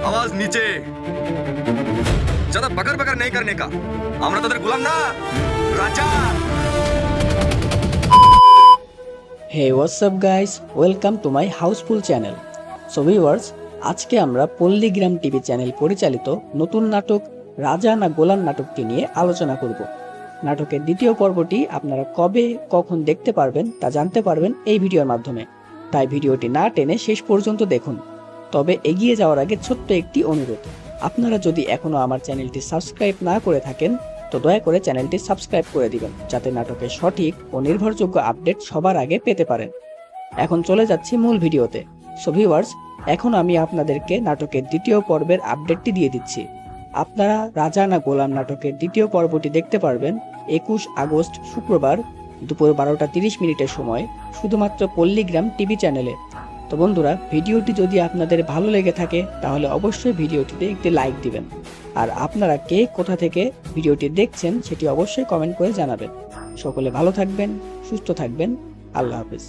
आवाज नीचे। ज्यादा बकर बकर नहीं करने का। আমরা তাদের গোলাম না, রাজা। Hey, what's up guys? Welcome to my Houseful channel. So viewers, আজকে আমরা পল্লীগ্রাম টিভি চ্যানেল পরিচালিত নতুন নাটক রাজা না গোলাম নাটকটি নিয়ে আলোচনা করব। নাটকের দ্বিতীয় পর্বটি আপনারা কবে কখন দেখতে পারবেন তা জানতে পারবেন এই ভিডিওর মাধ্যমে। তাই ভিডিওটি না টেনে শেষ পর্যন্ত দেখুন। তবে এগিয়ে যাওয়ার আগে ছোট্ট একটি অনুরোধ, আপনারা যদি এখনো আমার চ্যানেলটি সাবস্ক্রাইব না করে থাকেন তো দয়া করে চ্যানেলটি সাবস্ক্রাইব করে দিবেন, যাতে নাটকের সঠিক ও নির্ভরযোগ্য আপডেট সবার আগে পেতে পারেন। এখন চলে যাচ্ছি মূল ভিডিওতে। সো ভিউয়ার্স, এখন আমি আপনাদেরকে নাটকের দ্বিতীয় পর্বের আপডেটটি দিয়ে দিচ্ছি। আপনারা রাজা না গোলাম নাটকের দ্বিতীয় পর্বটি দেখতে পারবেন 21 আগস্ট শুক্রবার দুপুর 12টা 30 মিনিটের সময় শুধুমাত্র পল্লীগ্রাম টিভি চ্যানেলে। তো বন্ধুরা, ভিডিওটি যদি আপনাদের ভালো লেগে থাকে তাহলে অবশ্যই ভিডিওটিতে একটি লাইক দিবেন। আর আপনারা কে কোথা থেকে ভিডিওটি দেখছেন সেটি অবশ্যই কমেন্ট করে জানাবেন। সকলে ভালো থাকবেন, সুস্থ থাকবেন। আল্লাহ হাফেজ।